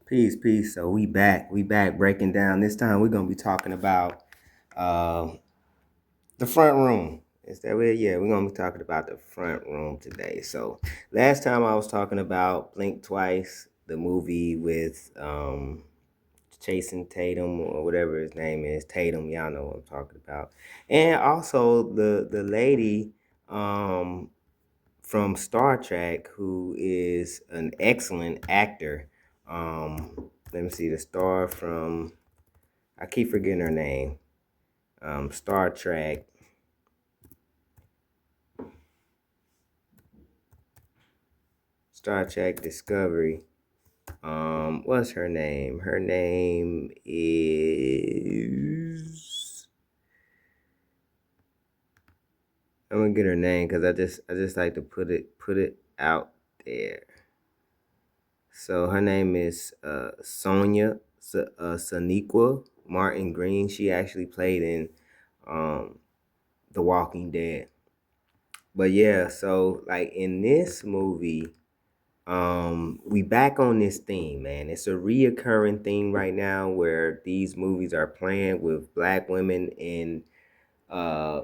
Peace, peace. So we back breaking down. This time we're gonna be talking about uh, the front room. Is that way? Yeah, we're gonna be talking about the front room today. So last time I was talking about Blink Twice, the movie with Jason Tatum or whatever his name is, Tatum. Y'all know what I'm talking about, and also the lady um from Star Trek, who is an excellent actor. Let me see, the star from, I keep forgetting her name. Star Trek, Star Trek Discovery. What's her name? Her name is. I'm gonna get her name because I just like to put it out there. So her name is Sonia Saniqua Martin Green. She actually played in um, The Walking Dead. But yeah, so like in this movie, we back on this theme, man. It's a reoccurring theme right now where these movies are playing with black women in uh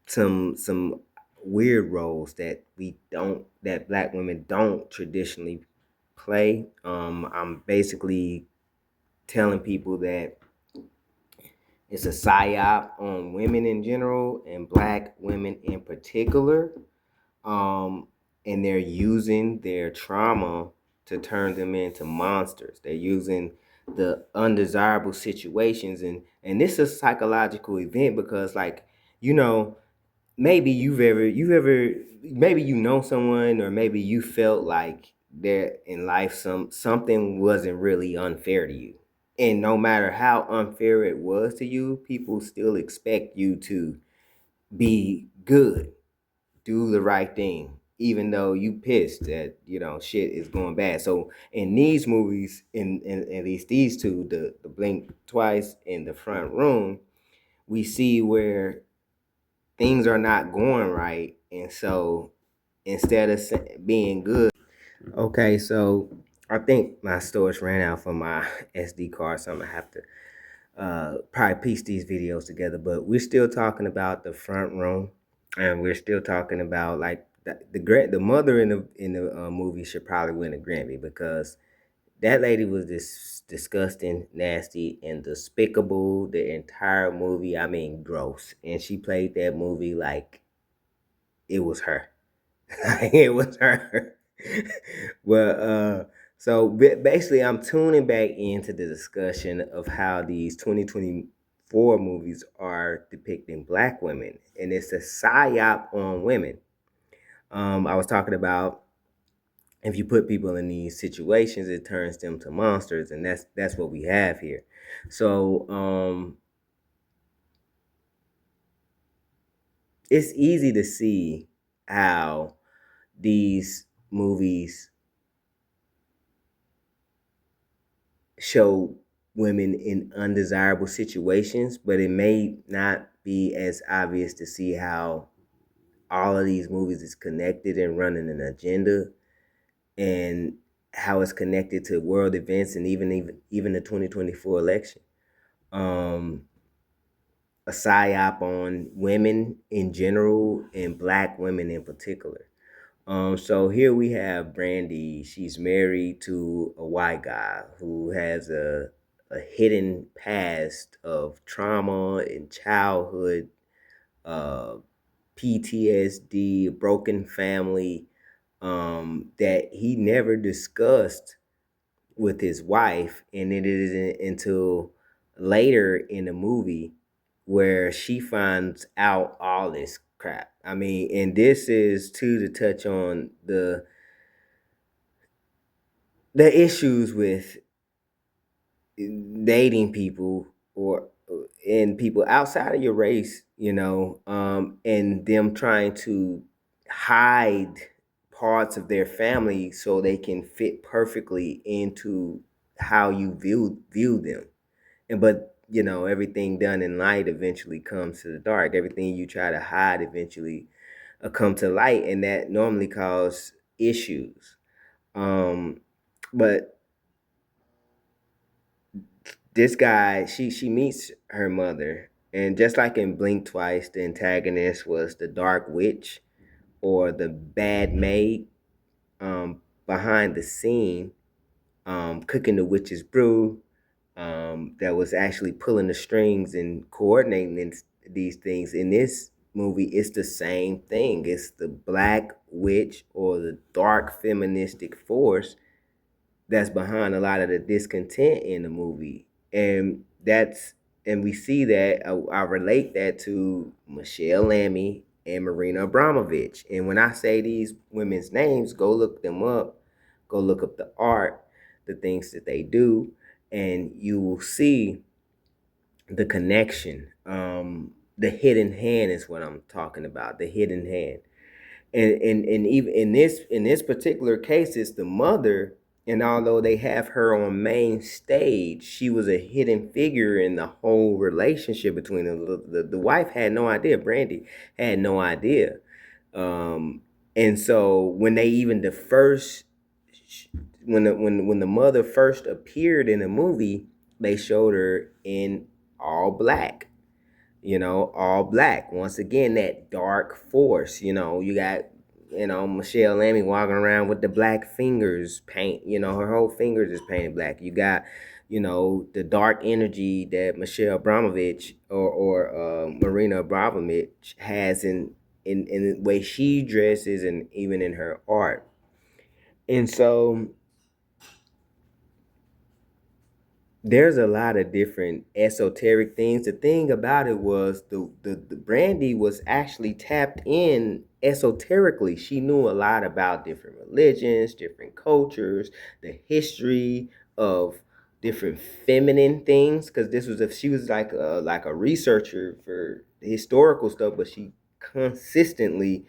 some weird roles that black women don't traditionally play. I'm basically telling people that it's a psyop on women in general and black women in particular. Um, and they're using their trauma to turn them into monsters. They're using the undesirable situations, and this is a psychological event because, like, you know, maybe you've ever maybe you know someone, or maybe you felt like there in life something wasn't really unfair to you, and no matter how unfair it was to you, people still expect you to be good, do the right thing, even though you pissed that shit is going bad. So in these movies, in at least these two, the Blink Twice in the Front Room, we see where things are not going right, and so instead of being good. Okay, so I think my storage ran out for my SD card, so I'm gonna have to probably piece these videos together. But we're still talking about the front room, and we're still talking about like the mother in the movie should probably win a Grammy because that lady was disgusting, nasty, and despicable. The entire movie, I mean, gross, and she played that movie like it was her. It was her. Well, so basically, I'm tuning back into the discussion of how these 2024 movies are depicting black women, and it's a psyop on women. I was talking about if you put people in these situations, it turns them to monsters, and that's what we have here. So it's easy to see how these movies show women in undesirable situations, but it may not be as obvious to see how all of these movies is connected and running an agenda, and how it's connected to world events and even the 2024 election. Um, a psyop on women in general and black women in particular. So here we have Brandy. She's married to a white guy who has a hidden past of trauma and childhood, uh, PTSD, a broken family, that he never discussed with his wife, and it isn't until later in the movie where she finds out all this crap. I mean, and this is too to touch on the issues with dating people or and people outside of your race, and them trying to hide parts of their family so they can fit perfectly into how you view them. And but everything done in light eventually comes to the dark. Everything you try to hide eventually come to light, and that normally cause issues. But this guy, she meets her mother, and just like in Blink Twice, the antagonist was the dark witch or the bad maid. Behind the scene, cooking the witch's brew, that was actually pulling the strings and coordinating these things. In this movie, it's the same thing. It's the black witch or the dark feministic force that's behind a lot of the discontent in the movie. And we see that I relate that to Michelle Lammy and Marina Abramovich. And when I say these women's names, go look them up, go look up the art, the things that they do, and you will see the connection. The hidden hand is what I'm talking about. The hidden hand, and even in this particular case, it's the mother. And although they have her on main stage, she was a hidden figure in the whole relationship between them. The wife had no idea. Brandy had no idea. And so when they even the first when the mother first appeared in the movie, they showed her in all black, all black. Once again, that dark force. You got, Michelle Lammy walking around with the black fingers paint. Her whole fingers is painted black. You got, the dark energy that Michelle Abramovich or Marina Abramovich has in the way she dresses and even in her art. And so there's a lot of different esoteric things. The thing about it was the Brandy was actually tapped in esoterically. She knew a lot about different religions, different cultures, the history of different feminine things. Because she was like a researcher for historical stuff, but she consistently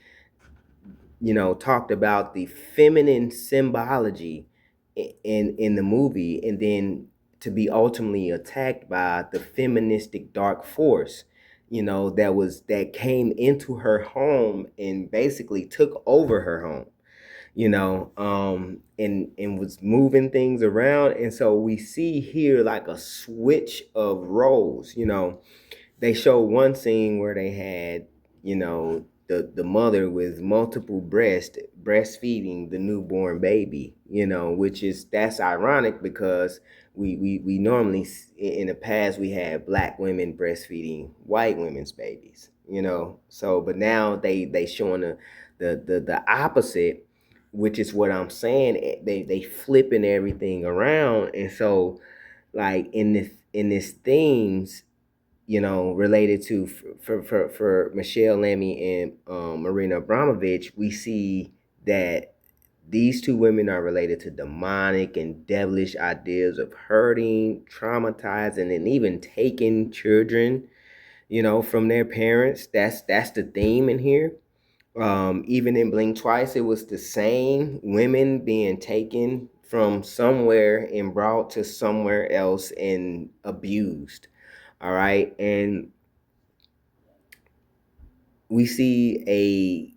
talked about the feminine symbology in the movie, and then to be ultimately attacked by the feministic dark force, that came into her home and basically took over her home, and was moving things around. And so we see here like a switch of roles. They show one scene where they had, the mother with multiple breastfeeding the newborn baby, which is that's ironic because we normally in the past we had black women breastfeeding white women's babies, so but now they showing the opposite, which is what I'm saying. They flipping everything around. And so like in this themes, related to for Michelle Lammy and Marina Abramovich, we see that these two women are related to demonic and devilish ideas of hurting, traumatizing, and even taking children, from their parents. That's the theme in here. Even in Blink Twice, it was the same women being taken from somewhere and brought to somewhere else and abused. All right. And we see a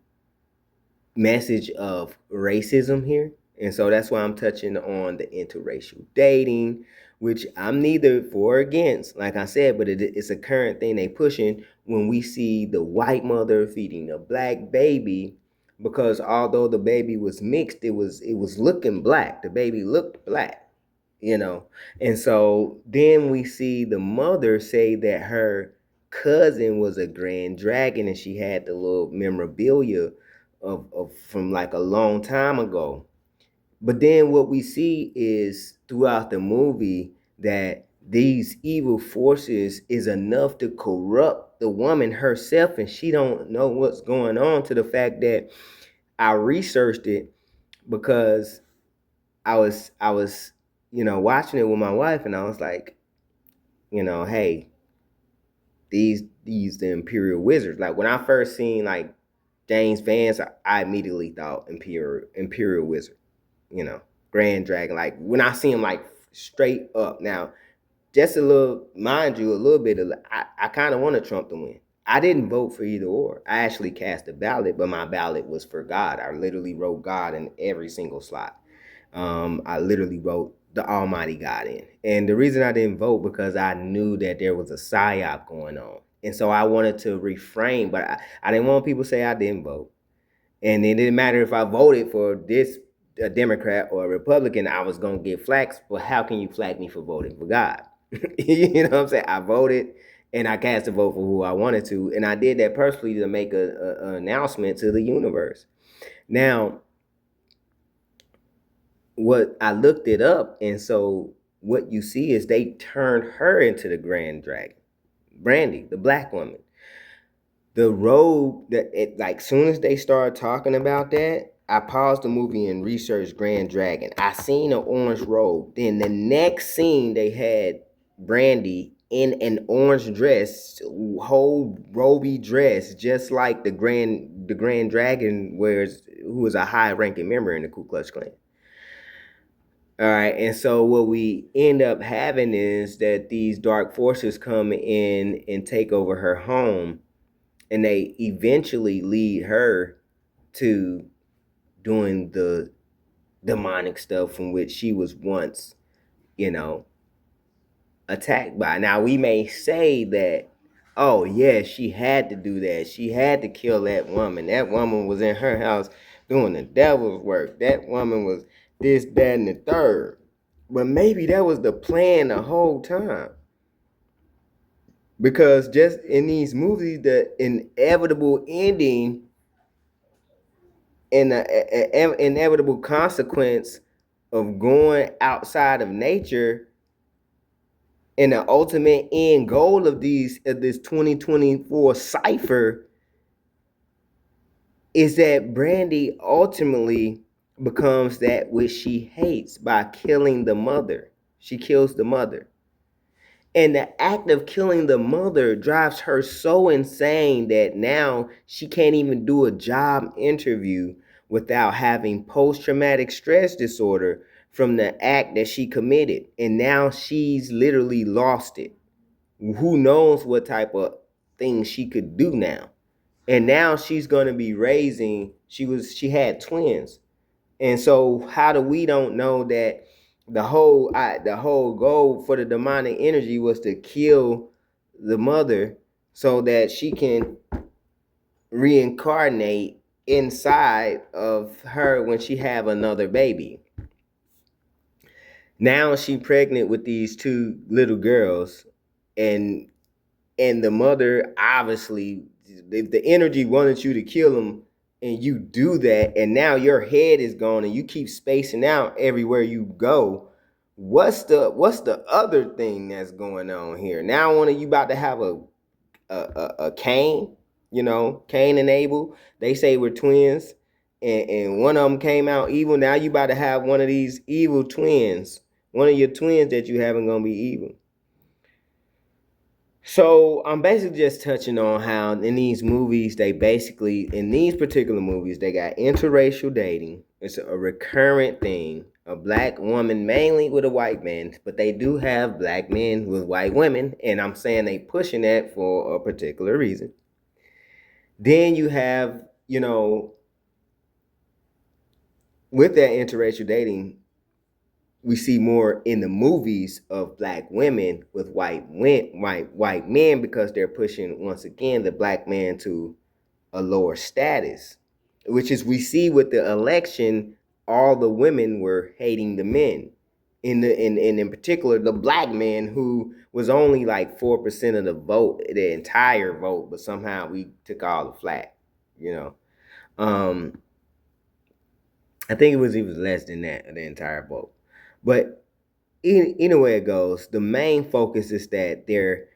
message of racism here. And so that's why I'm touching on the interracial dating, which I'm neither for or against, like I said, but it's a current thing they pushing when we see the white mother feeding a black baby, because although the baby was mixed, it was looking black. The baby looked black, you know. And so then we see the mother say that her cousin was a grand dragon and she had the little memorabilia of from like a long time ago. But then what we see is throughout the movie that these evil forces is enough to corrupt the woman herself, and she don't know what's going on, to the fact that I researched it because I was watching it with my wife, and I was like, hey, these the Imperial Wizards. Like when I first seen like James Vance, I immediately thought Imperial Wizard, you know, Grand Dragon. Like when I see him like straight up. Now, just a little, mind you, a little bit of, I kind of wanted Trump to win. I didn't vote for either or. I actually cast a ballot, but my ballot was for God. I literally wrote God in every single slot. I literally wrote the Almighty God in. And the reason I didn't vote because I knew that there was a psyop going on. And so I wanted to refrain, but I didn't want people to say I didn't vote. And it didn't matter if I voted for this a Democrat or a Republican, I was gonna get flack. But how can you flack me for voting for God? You know what I'm saying? I voted and I cast a vote for who I wanted to, and I did that personally to make an announcement to the universe. Now, what I looked it up, and so what you see is they turned her into the Grand Dragon, Brandy, the black woman. The robe that it like soon as they started talking about that, I paused the movie and researched Grand Dragon. I seen an orange robe. Then the next scene they had Brandy in an orange dress, whole roby dress, just like the Grand Dragon wears, who was a high ranking member in the Ku Klux Klan. All right, and so what we end up having is that these dark forces come in and take over her home, and they eventually lead her to doing the demonic stuff from which she was once, you know, attacked by. Now we may say that, oh yeah, she had to do that. She had to kill that woman. That woman was in her house doing the devil's work. That woman was this, that, and the third. But maybe that was the plan the whole time. Because just in these movies, the inevitable ending and the inevitable consequence of going outside of nature and the ultimate end goal of this 2024 cipher is that Brandy ultimately becomes that which she hates by killing the mother. She kills the mother. And the act of killing the mother drives her so insane that now she can't even do a job interview without having post-traumatic stress disorder from the act that she committed. And now she's literally lost it. Who knows what type of things she could do now. And now she's going to be raising, she had twins. And so how do we don't know that the whole goal for the demonic energy was to kill the mother so that she can reincarnate inside of her when she have another baby. Now she pregnant with these two little girls, and the mother obviously, if the energy wanted you to kill them and you do that, and now your head is gone and you keep spacing out everywhere you go, what's the other thing that's going on here? Now one of you about to have a Cain, Cain and Abel. They say we're twins, and one of them came out evil. Now you about to have one of these evil twins. One of your twins that you having gonna be evil. So I'm basically just touching on how in these movies, in these particular movies, they got interracial dating. It's a recurrent thing. A black woman mainly with a white man, but they do have black men with white women, and I'm saying they pushing that for a particular reason. Then you have, with that interracial dating, we see more in the movies of black women with white men because they're pushing once again the black man to a lower status, which is we see with the election, all the women were hating the men. In particular the black man, who was only like 4% of the vote, the entire vote, but somehow we took all the flack, you know. I think it was even less than that, the entire vote. But either way it goes, the main focus is that they're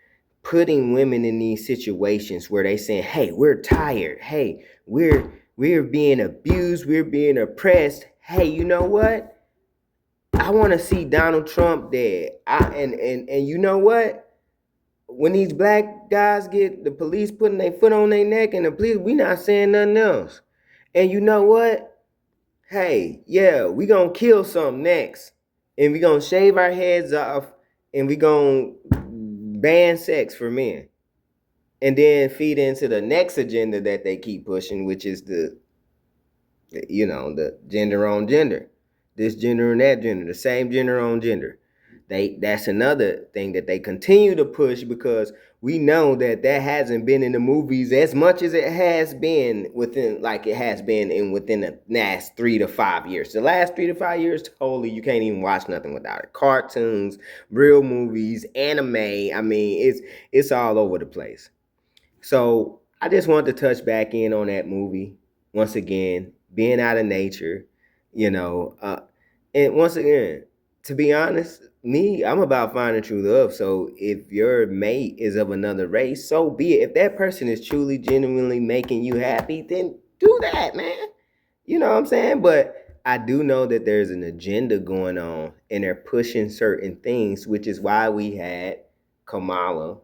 putting women in these situations where they saying, "Hey, we're tired. Hey, we're being abused. We're being oppressed. Hey, you know what? I want to see Donald Trump dead. And you know what? When these black guys get the police putting their foot on their neck and the police, we not saying nothing else. And you know what? Hey, yeah, we gonna kill something next, and we gonna shave our heads off, and we gonna ban sex for men, and then feed into the next agenda that they keep pushing, which is the gender on gender. this gender and that gender, the same gender on gender. That's another thing that they continue to push because we know that that hasn't been in the movies as much as it has been within, like it has been in within the last 3 to 5 years. The last 3 to 5 years, totally, you can't even watch nothing without it. Cartoons, real movies, anime. I mean, it's all over the place. So I just wanted to touch back in on that movie once again, being out of nature, you know. And once again, to be honest, me, I'm about finding true love. So if your mate is of another race, so be it. If that person is truly, genuinely making you happy, then do that, man. You know what I'm saying? But I do know that there's an agenda going on and they're pushing certain things, which is why we had Kamala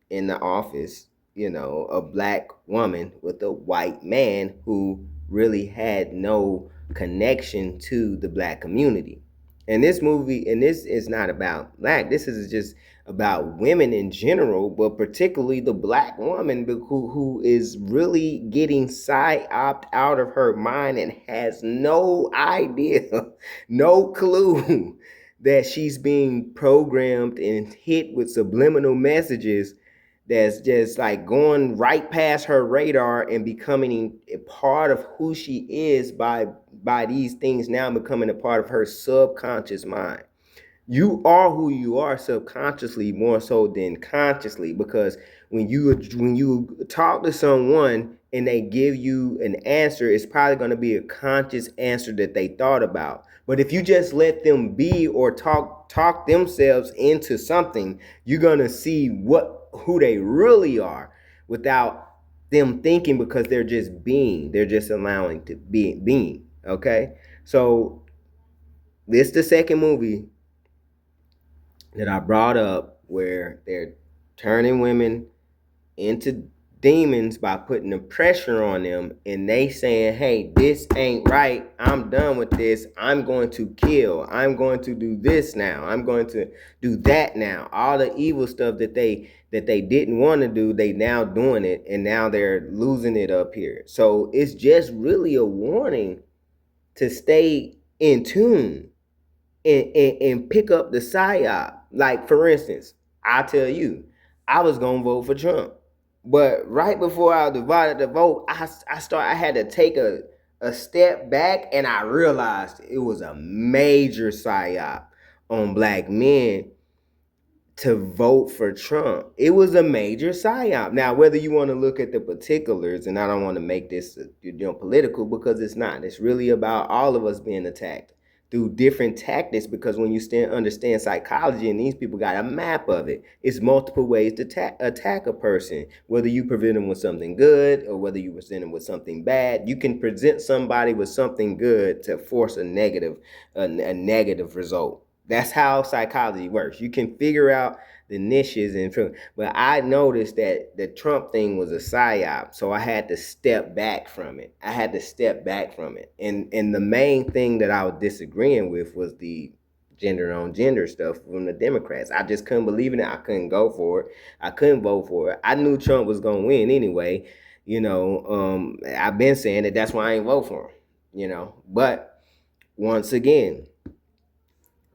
in the office, a black woman with a white man who really had no connection to the black community. And this movie, and this is not about black, this is just about women in general, but particularly the black woman who is really getting psyoped out of her mind and has no idea, no clue that she's being programmed and hit with subliminal messages that's just like going right past her radar and becoming a part of who she is by these things now becoming a part of her subconscious mind. You are who you are subconsciously more so than consciously, because when you talk to someone and they give you an answer, it's probably going to be a conscious answer that they thought about. But if you just let them be or talk themselves into something, you're going to see who they really are without them thinking, because they're just being, they're just allowing to be being. Okay, so this is the second movie that I brought up where they're turning women into demons by putting the pressure on them, and they saying, hey, this ain't right, I'm done with this, I'm going to kill, I'm going to do this now, I'm going to do that now. All the evil stuff that they didn't want to do, they now doing it, and now they're losing it up here. So it's just really a warning to stay in tune and pick up the psyop. Like, for instance, I tell you, I was gonna vote for Trump, but right before I divided the vote, I had to take a step back, and I realized it was a major psyop on black men to vote for Trump. It was a major psyop. Now, whether you want to look at the particulars, and I don't want to make this political, because it's not. It's really about all of us being attacked through different tactics, because when you understand psychology, and these people got a map of it, it's multiple ways to attack a person, whether you present them with something good or whether you present them with something bad. You can present somebody with something good to force a negative result. That's how psychology works. You can figure out the niches but I noticed that the Trump thing was a psyop, so I had to step back from it. And the main thing that I was disagreeing with was the gender on gender stuff from the Democrats. I just couldn't believe it. I couldn't go for it. I couldn't vote for it. I knew Trump was gonna win anyway. I've been saying that. That's why I ain't vote for him. But once again,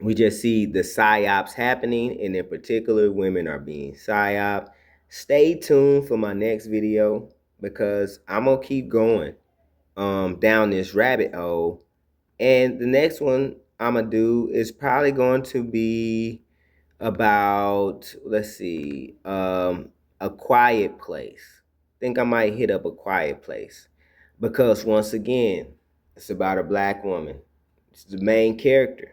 we just see the psyops happening, and in particular, women are being psyoped. Stay tuned for my next video, because I'm gonna keep going down this rabbit hole. And the next one I'm gonna do is probably going to be about, let's see, A Quiet Place. I think I might hit up A Quiet Place, because once again, it's about a black woman. It's the main character,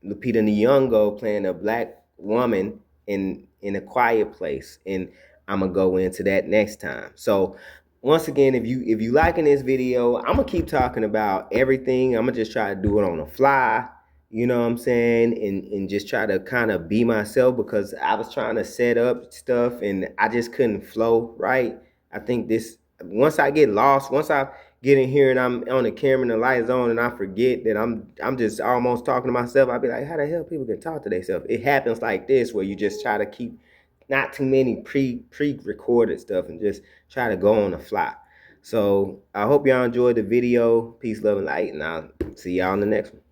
Lupita Nyong'o, playing a black woman in A Quiet Place, and I'm gonna go into that next time. So once again, if you liking this video, I'm gonna keep talking about everything. I'm gonna just try to do it on the fly, you know what I'm saying, and just try to kind of be myself, because I was trying to set up stuff and I just couldn't flow right. I think this, once I get lost, once I get in here and I'm on the camera and the lights on and I forget that I'm just almost talking to myself, I'll be like, how the hell people can talk to themselves? It happens like this, where you just try to keep not too many pre-recorded stuff and just try to go on the fly. So I hope y'all enjoyed the video. Peace, love, and light, and I'll see y'all in the next one.